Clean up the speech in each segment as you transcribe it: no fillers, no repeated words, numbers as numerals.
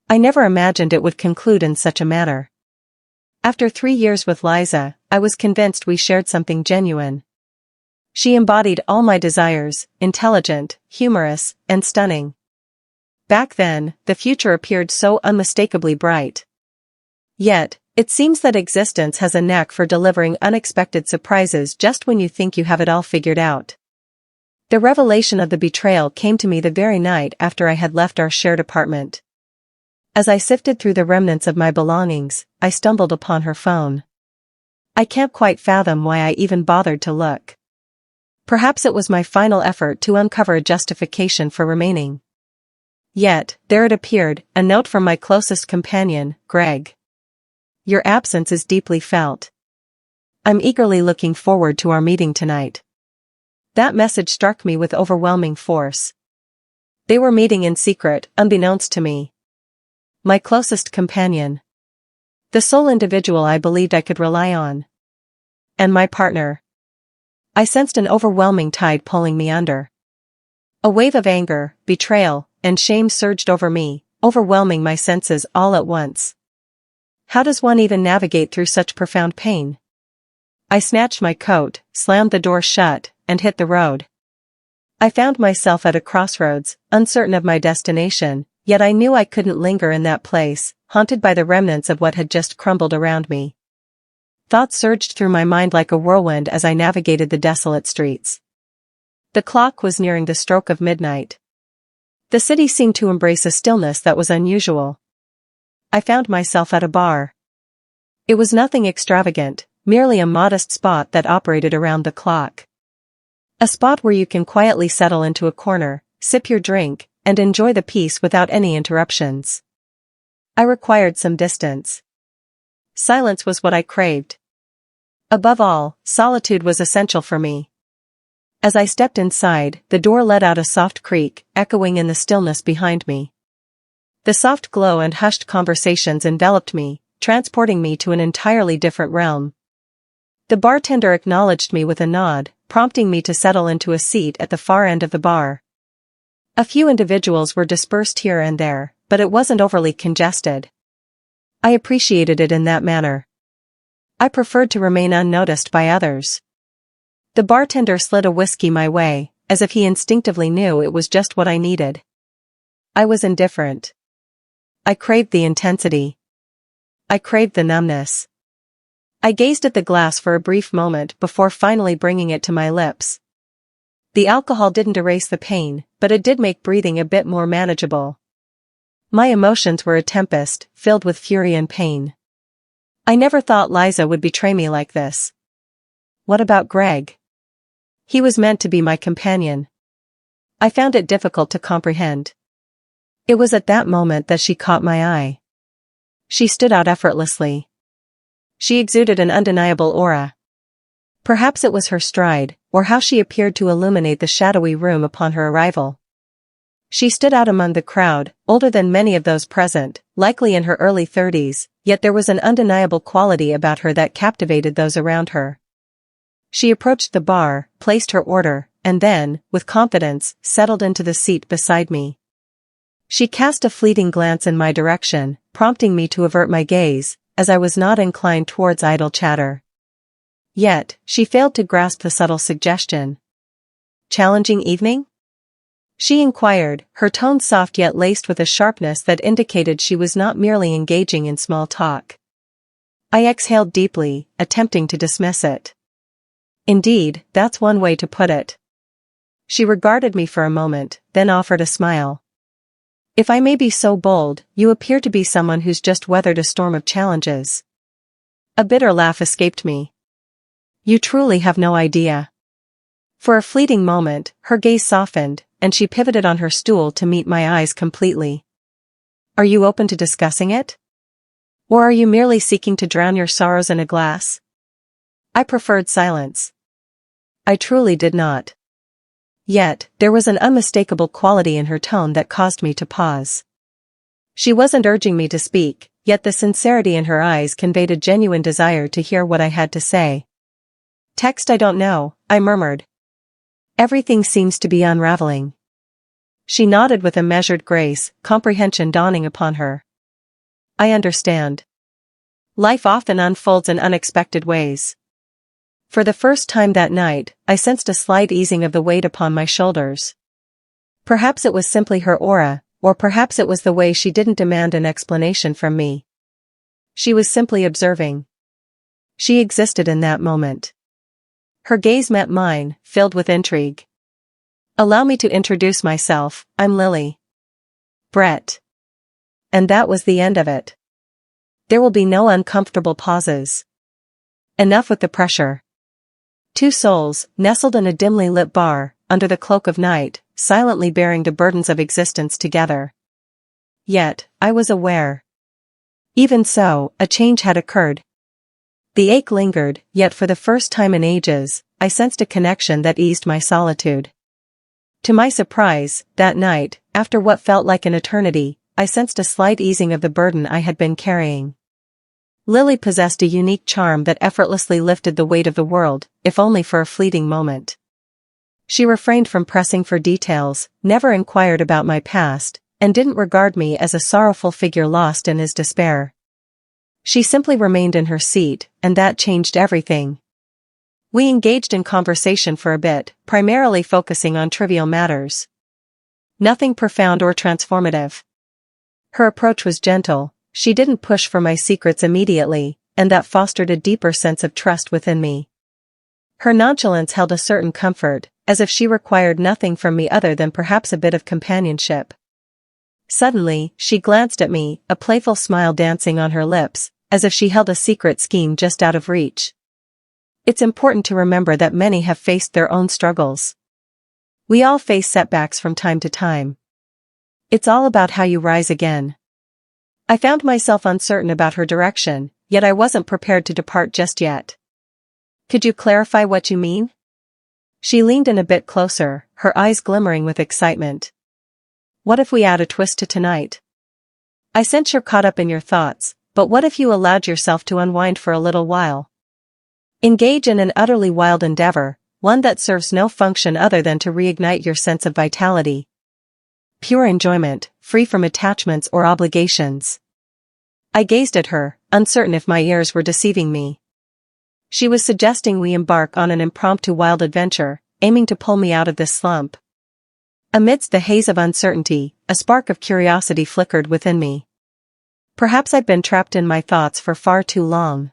I never imagined it would conclude in such a manner. After 3 years with Liza, I was convinced we shared something genuine. She embodied all my desires, intelligent, humorous, and stunning. Back then, the future appeared so unmistakably bright. Yet, it seems that existence has a knack for delivering unexpected surprises just when you think you have it all figured out. The revelation of the betrayal came to me the very night after I had left our shared apartment. As I sifted through the remnants of my belongings, I stumbled upon her phone. I can't quite fathom why I even bothered to look. Perhaps it was my final effort to uncover a justification for remaining. Yet, there it appeared, a note from my closest companion, Greg. Your absence is deeply felt. I'm eagerly looking forward to our meeting tonight. That message struck me with overwhelming force. They were meeting in secret, unbeknownst to me. My closest companion. The sole individual I believed I could rely on. And my partner. I sensed an overwhelming tide pulling me under. A wave of anger, betrayal, and shame surged over me, overwhelming my senses all at once. How does one even navigate through such profound pain? I snatched my coat, slammed the door shut, and hit the road. I found myself at a crossroads, uncertain of my destination, yet I knew I couldn't linger in that place, haunted by the remnants of what had just crumbled around me. Thoughts surged through my mind like a whirlwind as I navigated the desolate streets. The clock was nearing the stroke of midnight. The city seemed to embrace a stillness that was unusual. I found myself at a bar. It was nothing extravagant, merely a modest spot that operated around the clock. A spot where you can quietly settle into a corner, sip your drink, and enjoy the peace without any interruptions. I required some distance. Silence was what I craved. Above all, solitude was essential for me. As I stepped inside, the door let out a soft creak, echoing in the stillness behind me. The soft glow and hushed conversations enveloped me, transporting me to an entirely different realm. The bartender acknowledged me with a nod, prompting me to settle into a seat at the far end of the bar. A few individuals were dispersed here and there, but it wasn't overly congested. I appreciated it in that manner. I preferred to remain unnoticed by others. The bartender slid a whiskey my way, as if he instinctively knew it was just what I needed. I was indifferent. I craved the intensity. I craved the numbness. I gazed at the glass for a brief moment before finally bringing it to my lips. The alcohol didn't erase the pain, but it did make breathing a bit more manageable. My emotions were a tempest, filled with fury and pain. I never thought Liza would betray me like this. What about Greg? He was meant to be my companion. I found it difficult to comprehend. It was at that moment that she caught my eye. She stood out effortlessly. She exuded an undeniable aura. Perhaps it was her stride, or how she appeared to illuminate the shadowy room upon her arrival. She stood out among the crowd, older than many of those present, likely in her early 30s, yet there was an undeniable quality about her that captivated those around her. She approached the bar, placed her order, and then, with confidence, settled into the seat beside me. She cast a fleeting glance in my direction, prompting me to avert my gaze, as I was not inclined towards idle chatter. Yet, she failed to grasp the subtle suggestion. Challenging evening? She inquired, her tone soft yet laced with a sharpness that indicated she was not merely engaging in small talk. I exhaled deeply, attempting to dismiss it. Indeed, that's one way to put it. She regarded me for a moment, then offered a smile. If I may be so bold, you appear to be someone who's just weathered a storm of challenges. A bitter laugh escaped me. You truly have no idea. For a fleeting moment, her gaze softened, and she pivoted on her stool to meet my eyes completely. Are you open to discussing it? Or are you merely seeking to drown your sorrows in a glass? I preferred silence. I truly did not. Yet, there was an unmistakable quality in her tone that caused me to pause. She wasn't urging me to speak, yet the sincerity in her eyes conveyed a genuine desire to hear what I had to say. Text I don't know, I murmured. Everything seems to be unraveling. She nodded with a measured grace, comprehension dawning upon her. I understand. Life often unfolds in unexpected ways. For the first time that night, I sensed a slight easing of the weight upon my shoulders. Perhaps it was simply her aura, or perhaps it was the way she didn't demand an explanation from me. She was simply observing. She existed in that moment. Her gaze met mine, filled with intrigue. Allow me to introduce myself, I'm Lily. Brett. And that was the end of it. There will be no uncomfortable pauses. Enough with the pressure. Two souls, nestled in a dimly lit bar, under the cloak of night, silently bearing the burdens of existence together. Yet, I was aware. Even so, a change had occurred. The ache lingered, yet for the first time in ages, I sensed a connection that eased my solitude. To my surprise, that night, after what felt like an eternity, I sensed a slight easing of the burden I had been carrying. Lily possessed a unique charm that effortlessly lifted the weight of the world, if only for a fleeting moment. She refrained from pressing for details, never inquired about my past, and didn't regard me as a sorrowful figure lost in his despair. She simply remained in her seat, and that changed everything. We engaged in conversation for a bit, primarily focusing on trivial matters. Nothing profound or transformative. Her approach was gentle, she didn't push for my secrets immediately, and that fostered a deeper sense of trust within me. Her nonchalance held a certain comfort, as if she required nothing from me other than perhaps a bit of companionship. Suddenly, she glanced at me, a playful smile dancing on her lips, as if she held a secret scheme just out of reach. It's important to remember that many have faced their own struggles. We all face setbacks from time to time. It's all about how you rise again. I found myself uncertain about her direction, yet I wasn't prepared to depart just yet. Could you clarify what you mean? She leaned in a bit closer, her eyes glimmering with excitement. What if we add a twist to tonight? I sense you're caught up in your thoughts, but what if you allowed yourself to unwind for a little while? Engage in an utterly wild endeavor, one that serves no function other than to reignite your sense of vitality. Pure enjoyment, free from attachments or obligations. I gazed at her, uncertain if my ears were deceiving me. She was suggesting we embark on an impromptu wild adventure, aiming to pull me out of this slump. Amidst the haze of uncertainty, a spark of curiosity flickered within me. Perhaps I'd been trapped in my thoughts for far too long.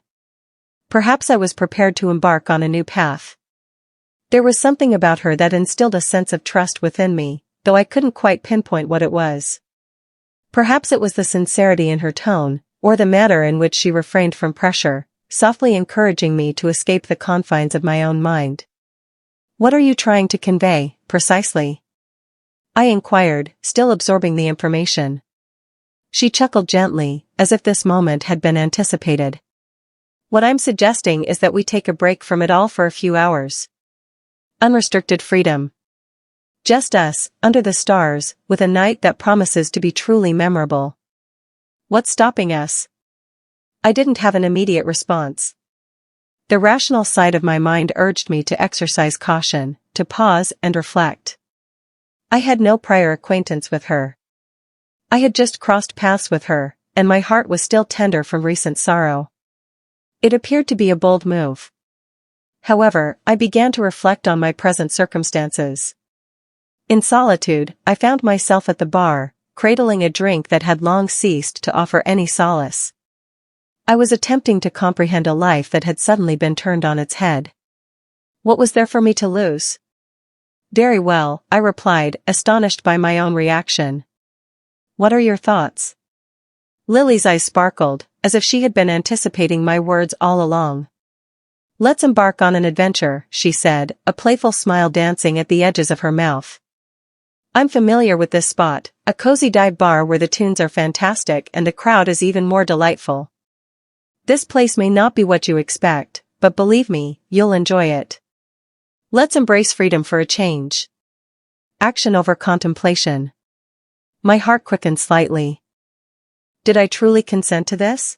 Perhaps I was prepared to embark on a new path. There was something about her that instilled a sense of trust within me, though I couldn't quite pinpoint what it was. Perhaps it was the sincerity in her tone, or the manner in which she refrained from pressure, softly encouraging me to escape the confines of my own mind. What are you trying to convey, precisely? I inquired, still absorbing the information. She chuckled gently, as if this moment had been anticipated. What I'm suggesting is that we take a break from it all for a few hours. Unrestricted freedom. Just us, under the stars, with a night that promises to be truly memorable. What's stopping us? I didn't have an immediate response. The rational side of my mind urged me to exercise caution, to pause and reflect. I had no prior acquaintance with her. I had just crossed paths with her, and my heart was still tender from recent sorrow. It appeared to be a bold move. However, I began to reflect on my present circumstances. In solitude, I found myself at the bar, cradling a drink that had long ceased to offer any solace. I was attempting to comprehend a life that had suddenly been turned on its head. What was there for me to lose? Very well, I replied, astonished by my own reaction. What are your thoughts? Lily's eyes sparkled, as if she had been anticipating my words all along. Let's embark on an adventure, she said, a playful smile dancing at the edges of her mouth. I'm familiar with this spot, a cozy dive bar where the tunes are fantastic and the crowd is even more delightful. This place may not be what you expect, but believe me, you'll enjoy it. Let's embrace freedom for a change. Action over contemplation. My heart quickened slightly. Did I truly consent to this?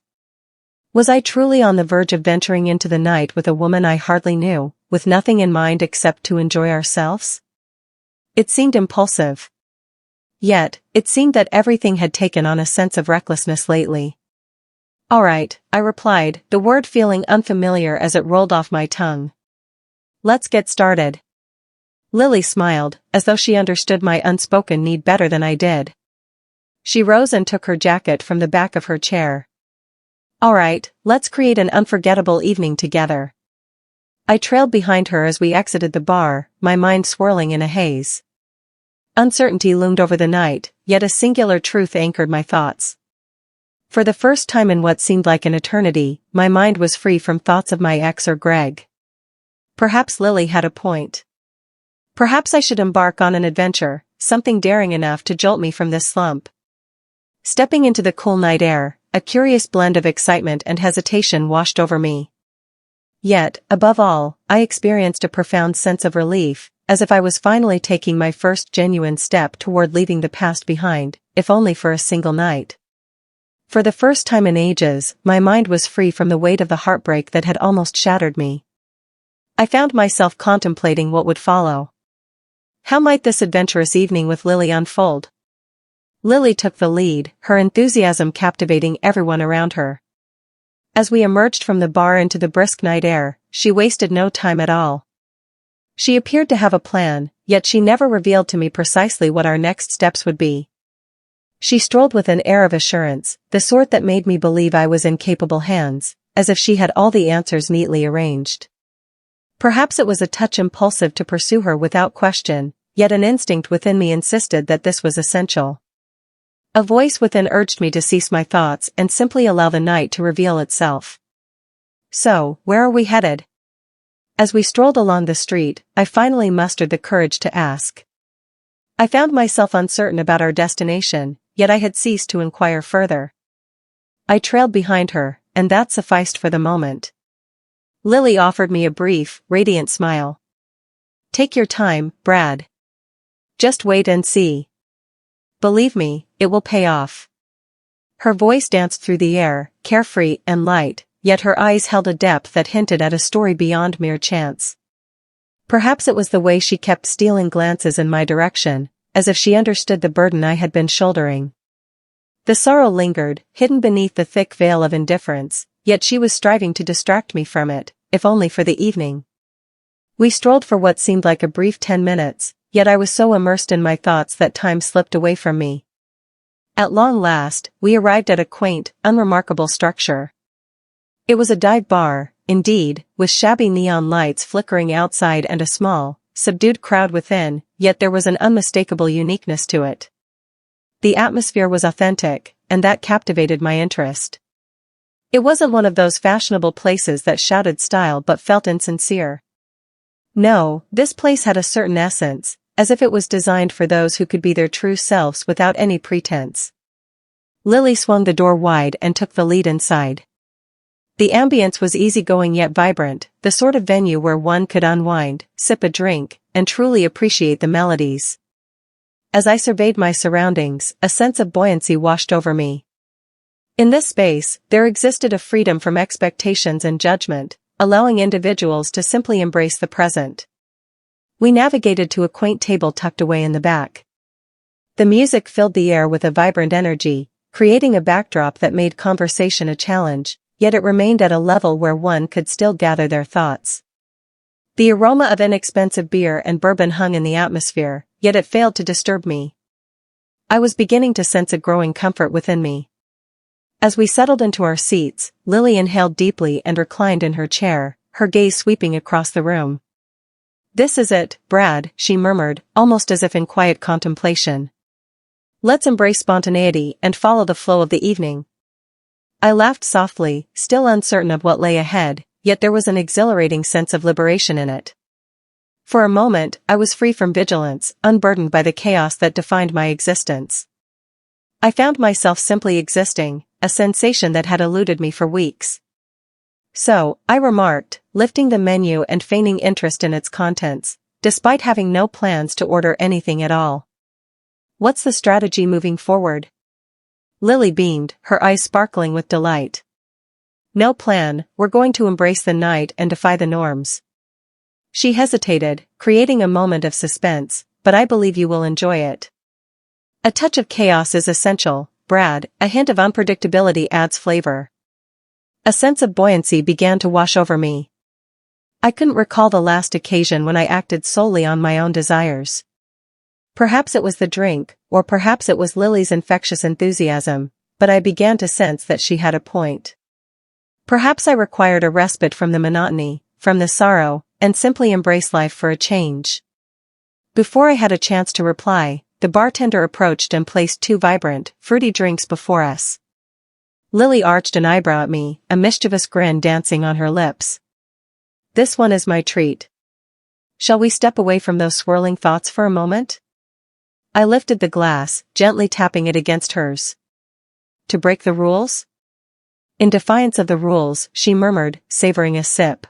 Was I truly on the verge of venturing into the night with a woman I hardly knew, with nothing in mind except to enjoy ourselves? It seemed impulsive. Yet, it seemed that everything had taken on a sense of recklessness lately. All right, I replied, the word feeling unfamiliar as it rolled off my tongue. Let's get started. Lily smiled, as though she understood my unspoken need better than I did. She rose and took her jacket from the back of her chair. All right, let's create an unforgettable evening together. I trailed behind her as we exited the bar, my mind swirling in a haze. Uncertainty loomed over the night, yet a singular truth anchored my thoughts. For the first time in what seemed like an eternity, my mind was free from thoughts of my ex or Greg. Perhaps Lily had a point. Perhaps I should embark on an adventure, something daring enough to jolt me from this slump. Stepping into the cool night air, a curious blend of excitement and hesitation washed over me. Yet, above all, I experienced a profound sense of relief, as if I was finally taking my first genuine step toward leaving the past behind, if only for a single night. For the first time in ages, my mind was free from the weight of the heartbreak that had almost shattered me. I found myself contemplating what would follow. How might this adventurous evening with Lily unfold? Lily took the lead, her enthusiasm captivating everyone around her. As we emerged from the bar into the brisk night air, she wasted no time at all. She appeared to have a plan, yet she never revealed to me precisely what our next steps would be. She strolled with an air of assurance, the sort that made me believe I was in capable hands, as if she had all the answers neatly arranged. Perhaps it was a touch impulsive to pursue her without question, yet an instinct within me insisted that this was essential. A voice within urged me to cease my thoughts and simply allow the night to reveal itself. So, where are we headed? As we strolled along the street, I finally mustered the courage to ask. I found myself uncertain about our destination, yet I had ceased to inquire further. I trailed behind her, and that sufficed for the moment. Lily offered me a brief, radiant smile. Take your time, Brad. Just wait and see. Believe me, it will pay off. Her voice danced through the air, carefree and light, yet her eyes held a depth that hinted at a story beyond mere chance. Perhaps it was the way she kept stealing glances in my direction, as if she understood the burden I had been shouldering. The sorrow lingered, hidden beneath the thick veil of indifference, yet she was striving to distract me from it, if only for the evening. We strolled for what seemed like a brief 10 minutes, yet I was so immersed in my thoughts that time slipped away from me. At long last, we arrived at a quaint, unremarkable structure. It was a dive bar, indeed, with shabby neon lights flickering outside and a small, subdued crowd within, yet there was an unmistakable uniqueness to it. The atmosphere was authentic, and that captivated my interest. It wasn't one of those fashionable places that shouted style but felt insincere. No, this place had a certain essence, as if it was designed for those who could be their true selves without any pretense. Lily swung the door wide and took the lead inside. The ambience was easygoing yet vibrant, the sort of venue where one could unwind, sip a drink, and truly appreciate the melodies. As I surveyed my surroundings, a sense of buoyancy washed over me. In this space, there existed a freedom from expectations and judgment, allowing individuals to simply embrace the present. We navigated to a quaint table tucked away in the back. The music filled the air with a vibrant energy, creating a backdrop that made conversation a challenge, yet it remained at a level where one could still gather their thoughts. The aroma of inexpensive beer and bourbon hung in the atmosphere, yet it failed to disturb me. I was beginning to sense a growing comfort within me. As we settled into our seats, Lily inhaled deeply and reclined in her chair, her gaze sweeping across the room. "This is it, Brad," she murmured, almost as if in quiet contemplation. "Let's embrace spontaneity and follow the flow of the evening." I laughed softly, still uncertain of what lay ahead, yet there was an exhilarating sense of liberation in it. For a moment, I was free from vigilance, unburdened by the chaos that defined my existence. I found myself simply existing, a sensation that had eluded me for weeks. "So," I remarked, lifting the menu and feigning interest in its contents, despite having no plans to order anything at all. "What's the strategy moving forward?" Lily beamed, her eyes sparkling with delight. "No plan, we're going to embrace the night and defy the norms." She hesitated, creating a moment of suspense, "But I believe you will enjoy it." "A touch of chaos is essential, Brad, a hint of unpredictability adds flavor." A sense of buoyancy began to wash over me. I couldn't recall the last occasion when I acted solely on my own desires. Perhaps it was the drink, or perhaps it was Lily's infectious enthusiasm, but I began to sense that she had a point. Perhaps I required a respite from the monotony, from the sorrow, and simply embrace life for a change. Before I had a chance to reply, the bartender approached and placed 2 vibrant, fruity drinks before us. Lily arched an eyebrow at me, a mischievous grin dancing on her lips. This one is my treat. Shall we step away from those swirling thoughts for a moment? I lifted the glass, gently tapping it against hers. To break the rules? In defiance of the rules, she murmured, savoring a sip.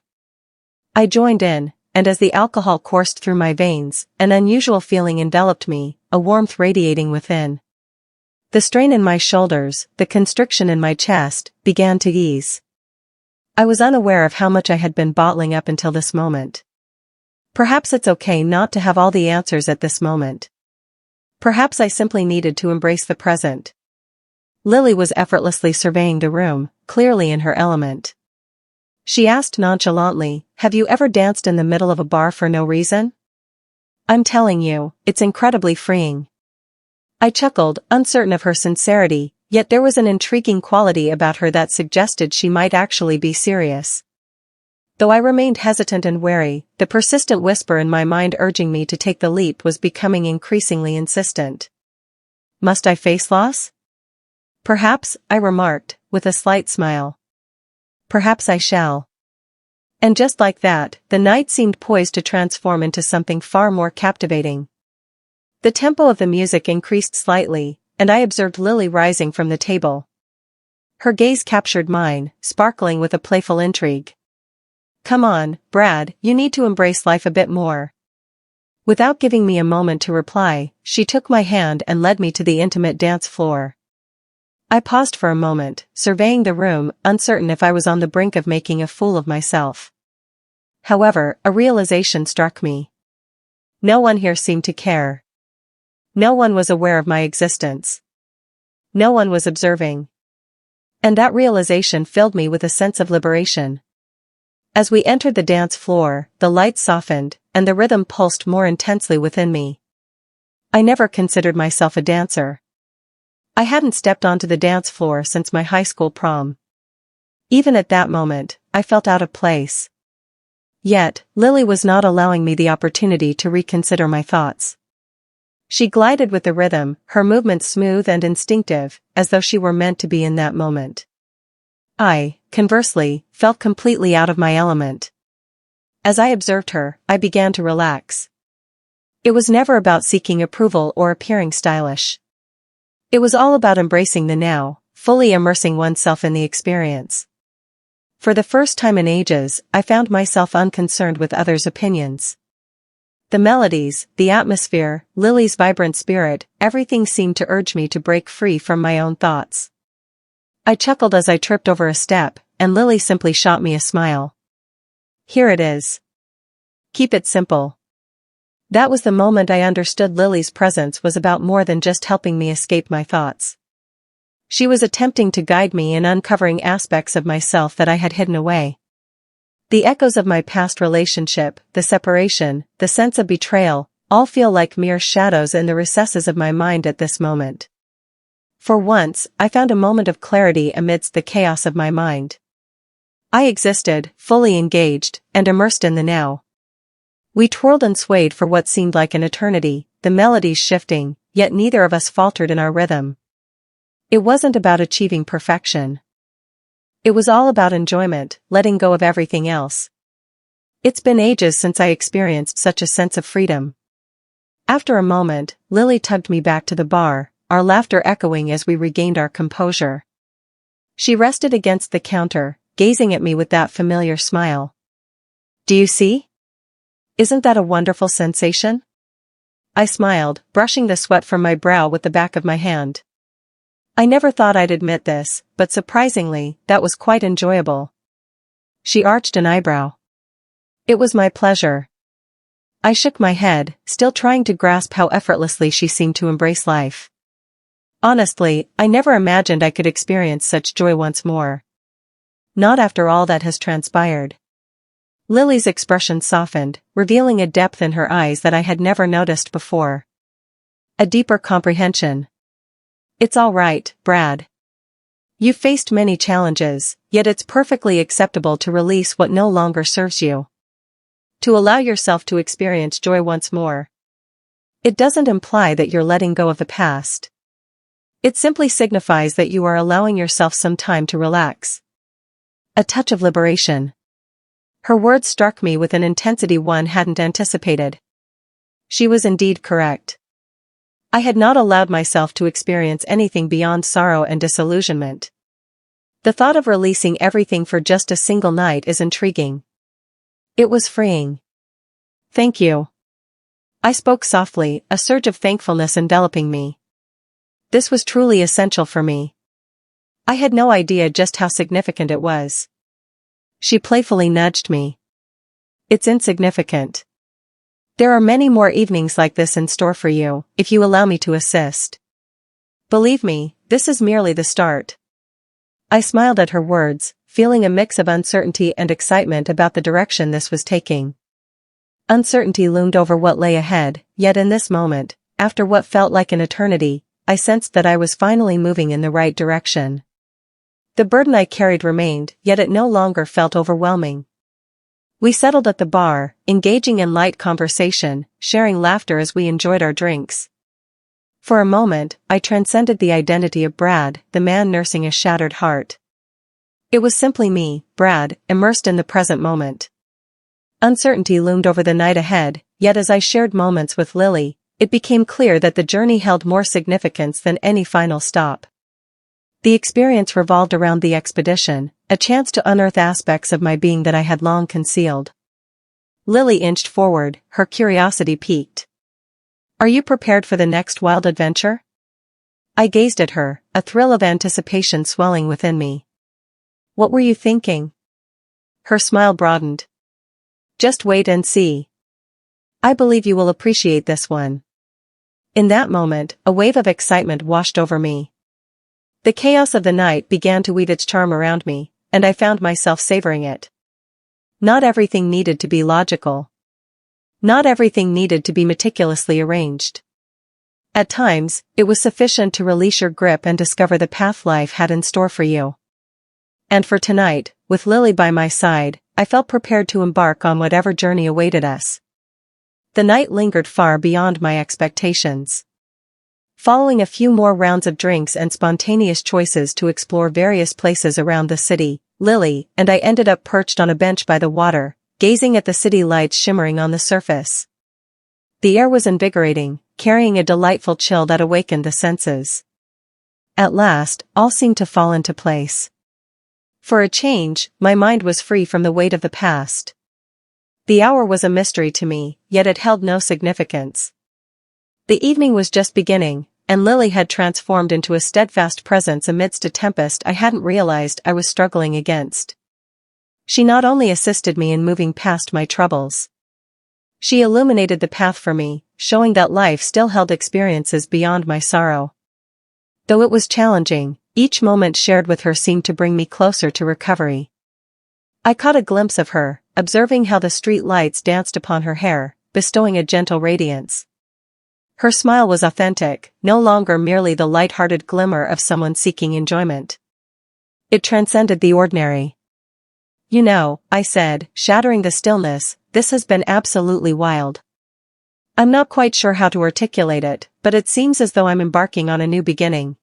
I joined in, and as the alcohol coursed through my veins, an unusual feeling enveloped me, a warmth radiating within. The strain in my shoulders, the constriction in my chest, began to ease. I was unaware of how much I had been bottling up until this moment. Perhaps it's okay not to have all the answers at this moment. Perhaps I simply needed to embrace the present. Lily was effortlessly surveying the room, clearly in her element. She asked nonchalantly, "Have you ever danced in the middle of a bar for no reason?" "I'm telling you, it's incredibly freeing." I chuckled, uncertain of her sincerity, yet there was an intriguing quality about her that suggested she might actually be serious. Though I remained hesitant and wary, the persistent whisper in my mind urging me to take the leap was becoming increasingly insistent. Must I face loss? Perhaps, I remarked, with a slight smile. Perhaps I shall. And just like that, the night seemed poised to transform into something far more captivating. The tempo of the music increased slightly, and I observed Lily rising from the table. Her gaze captured mine, sparkling with a playful intrigue. "Come on, Brad, you need to embrace life a bit more." Without giving me a moment to reply, she took my hand and led me to the intimate dance floor. I paused for a moment, surveying the room, uncertain if I was on the brink of making a fool of myself. However, a realization struck me. No one here seemed to care. No one was aware of my existence. No one was observing. And that realization filled me with a sense of liberation. As we entered the dance floor, the lights softened, and the rhythm pulsed more intensely within me. I never considered myself a dancer. I hadn't stepped onto the dance floor since my high school prom. Even at that moment, I felt out of place. Yet, Lily was not allowing me the opportunity to reconsider my thoughts. She glided with the rhythm, her movements smooth and instinctive, as though she were meant to be in that moment. I, conversely, felt completely out of my element. As I observed her, I began to relax. It was never about seeking approval or appearing stylish. It was all about embracing the now, fully immersing oneself in the experience. For the first time in ages, I found myself unconcerned with others' opinions. The melodies, the atmosphere, Lily's vibrant spirit, everything seemed to urge me to break free from my own thoughts. I chuckled as I tripped over a step, and Lily simply shot me a smile. "Here it is. Keep it simple." That was the moment I understood Lily's presence was about more than just helping me escape my thoughts. She was attempting to guide me in uncovering aspects of myself that I had hidden away. The echoes of my past relationship, the separation, the sense of betrayal, all feel like mere shadows in the recesses of my mind at this moment. For once, I found a moment of clarity amidst the chaos of my mind. I existed, fully engaged, and immersed in the now. We twirled and swayed for what seemed like an eternity, the melodies shifting, yet neither of us faltered in our rhythm. It wasn't about achieving perfection. It was all about enjoyment, letting go of everything else. It's been ages since I experienced such a sense of freedom. After a moment, Lily tugged me back to the bar, our laughter echoing as we regained our composure. She rested against the counter, gazing at me with that familiar smile. "Do you see? Isn't that a wonderful sensation?" I smiled, brushing the sweat from my brow with the back of my hand. I never thought I'd admit this, but surprisingly, that was quite enjoyable. She arched an eyebrow. "It was my pleasure." I shook my head, still trying to grasp how effortlessly she seemed to embrace life. Honestly, I never imagined I could experience such joy once more. not after all that has transpired. Lily's expression softened, revealing a depth in her eyes that I had never noticed before. A deeper comprehension. It's all right, Brad. You've faced many challenges, yet it's perfectly acceptable to release what no longer serves you. To allow yourself to experience joy once more. It doesn't imply that you're letting go of the past. It simply signifies that you are allowing yourself some time to relax. A touch of liberation. Her words struck me with an intensity one hadn't anticipated. She was indeed correct. I had not allowed myself to experience anything beyond sorrow and disillusionment. The thought of releasing everything for just a single night is intriguing. It was freeing. Thank you. I spoke softly, a surge of thankfulness enveloping me. This was truly essential for me. I had no idea just how significant it was. She playfully nudged me. It's insignificant. There are many more evenings like this in store for you, if you allow me to assist. Believe me, this is merely the start. I smiled at her words, feeling a mix of uncertainty and excitement about the direction this was taking. Uncertainty loomed over what lay ahead, yet in this moment, after what felt like an eternity, I sensed that I was finally moving in the right direction. The burden I carried remained, yet it no longer felt overwhelming. We settled at the bar, engaging in light conversation, sharing laughter as we enjoyed our drinks. For a moment, I transcended the identity of Brad, the man nursing a shattered heart. It was simply me, Brad, immersed in the present moment. Uncertainty loomed over the night ahead, yet as I shared moments with Lily, it became clear that the journey held more significance than any final stop. The experience revolved around the expedition, a chance to unearth aspects of my being that I had long concealed. Lily inched forward, her curiosity piqued. Are you prepared for the next wild adventure? I gazed at her, a thrill of anticipation swelling within me. What were you thinking? Her smile broadened. Just wait and see. I believe you will appreciate this one. In that moment, a wave of excitement washed over me. The chaos of the night began to weave its charm around me, and I found myself savoring it. Not everything needed to be logical. Not everything needed to be meticulously arranged. At times, it was sufficient to release your grip and discover the path life had in store for you. And for tonight, with Lily by my side, I felt prepared to embark on whatever journey awaited us. The night lingered far beyond my expectations. Following a few more rounds of drinks and spontaneous choices to explore various places around the city, Lily and I ended up perched on a bench by the water, gazing at the city lights shimmering on the surface. The air was invigorating, carrying a delightful chill that awakened the senses. At last, all seemed to fall into place. For a change, my mind was free from the weight of the past. The hour was a mystery to me, yet it held no significance. The evening was just beginning, and Lily had transformed into a steadfast presence amidst a tempest I hadn't realized I was struggling against. She not only assisted me in moving past my troubles. She illuminated the path for me, showing that life still held experiences beyond my sorrow. Though it was challenging, each moment shared with her seemed to bring me closer to recovery. I caught a glimpse of her, observing how the street lights danced upon her hair, bestowing a gentle radiance. Her smile was authentic, no longer merely the light-hearted glimmer of someone seeking enjoyment. It transcended the ordinary. You know, I said, shattering the stillness, this has been absolutely wild. I'm not quite sure how to articulate it, but it seems as though I'm embarking on a new beginning.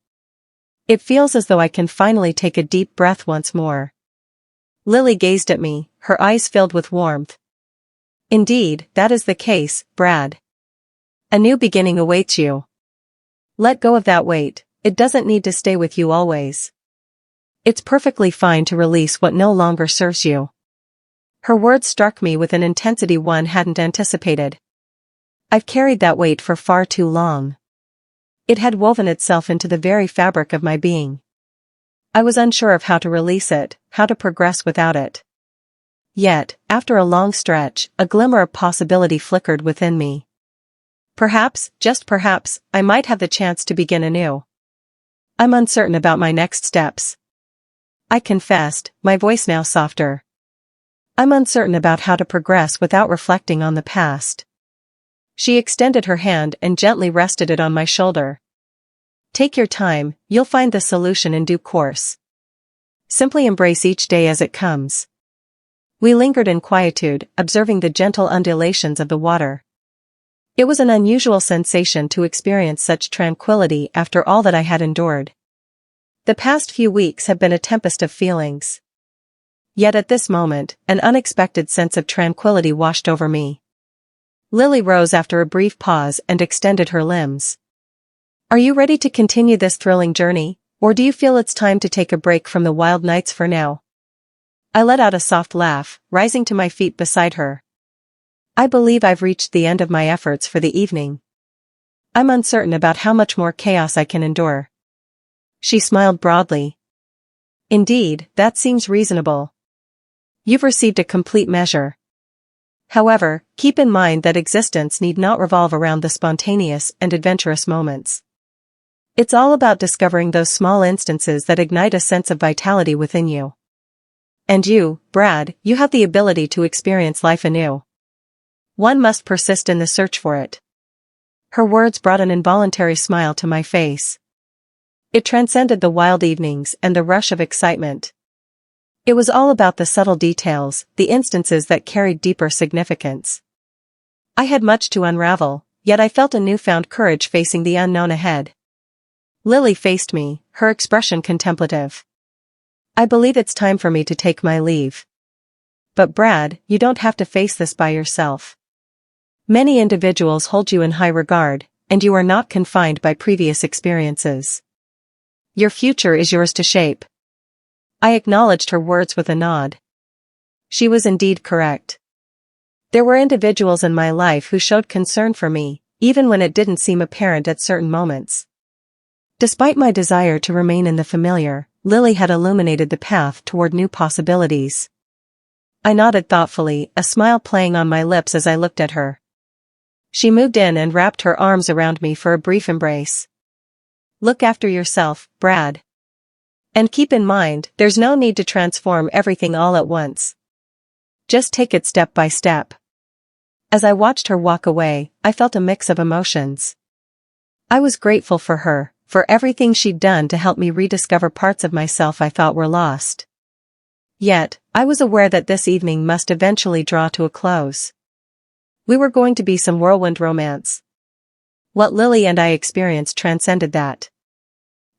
It feels as though I can finally take a deep breath once more. Lily gazed at me, her eyes filled with warmth. Indeed, that is the case, Brad. A new beginning awaits you. Let go of that weight, it doesn't need to stay with you always. It's perfectly fine to release what no longer serves you. Her words struck me with an intensity one hadn't anticipated. I've carried that weight for far too long. It had woven itself into the very fabric of my being. I was unsure of how to release it, how to progress without it. Yet, after a long stretch, a glimmer of possibility flickered within me. Perhaps, just perhaps, I might have the chance to begin anew. I'm uncertain about my next steps. I confessed, my voice now softer. I'm uncertain about how to progress without reflecting on the past. She extended her hand and gently rested it on my shoulder. Take your time, you'll find the solution in due course. Simply embrace each day as it comes. We lingered in quietude, observing the gentle undulations of the water. It was an unusual sensation to experience such tranquility after all that I had endured. The past few weeks have been a tempest of feelings. Yet at this moment, an unexpected sense of tranquility washed over me. Lily rose after a brief pause and extended her limbs. Are you ready to continue this thrilling journey, or do you feel it's time to take a break from the wild nights for now? I let out a soft laugh, rising to my feet beside her. I believe I've reached the end of my efforts for the evening. I'm uncertain about how much more chaos I can endure. She smiled broadly. Indeed, that seems reasonable. You've received a complete measure. However, keep in mind that existence need not revolve around the spontaneous and adventurous moments. It's all about discovering those small instances that ignite a sense of vitality within you. And you, Brad, you have the ability to experience life anew. One must persist in the search for it. Her words brought an involuntary smile to my face. It transcended the wild evenings and the rush of excitement. It was all about the subtle details, the instances that carried deeper significance. I had much to unravel, yet I felt a newfound courage facing the unknown ahead. Lily faced me, her expression contemplative. I believe it's time for me to take my leave. But Brad, you don't have to face this by yourself. Many individuals hold you in high regard, and you are not confined by previous experiences. Your future is yours to shape. I acknowledged her words with a nod. She was indeed correct. There were individuals in my life who showed concern for me, even when it didn't seem apparent at certain moments. Despite my desire to remain in the familiar, Lily had illuminated the path toward new possibilities. I nodded thoughtfully, a smile playing on my lips as I looked at her. She moved in and wrapped her arms around me for a brief embrace. Look after yourself, Brad. And keep in mind, there's no need to transform everything all at once. Just take it step by step. As I watched her walk away, I felt a mix of emotions. I was grateful for her, for everything she'd done to help me rediscover parts of myself I thought were lost. Yet, I was aware that this evening must eventually draw to a close. We were going to be some whirlwind romance. What Lily and I experienced transcended that.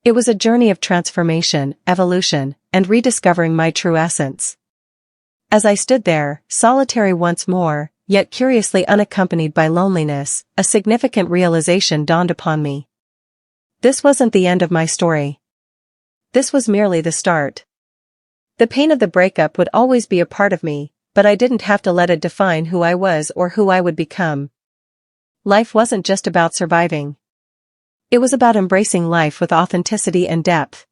It was a journey of transformation, evolution, and rediscovering my true essence. As I stood there, solitary once more, yet curiously unaccompanied by loneliness, a significant realization dawned upon me. This wasn't the end of my story. This was merely the start. The pain of the breakup would always be a part of me, but I didn't have to let it define who I was or who I would become. Life wasn't just about surviving. It was about embracing life with authenticity and depth.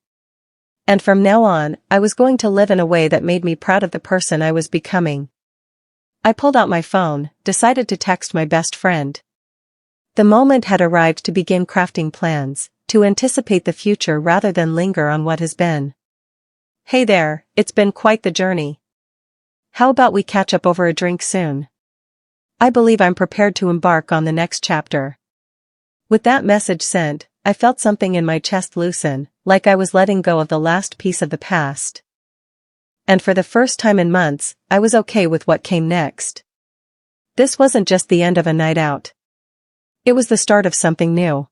And from now on, I was going to live in a way that made me proud of the person I was becoming. I pulled out my phone, decided to text my best friend. The moment had arrived to begin crafting plans, to anticipate the future rather than linger on what has been. Hey there, it's been quite the journey. How about we catch up over a drink soon? I believe I'm prepared to embark on the next chapter. With that message sent, I felt something in my chest loosen, like I was letting go of the last piece of the past. And for the first time in months, I was okay with what came next. This wasn't just the end of a night out. It was the start of something new.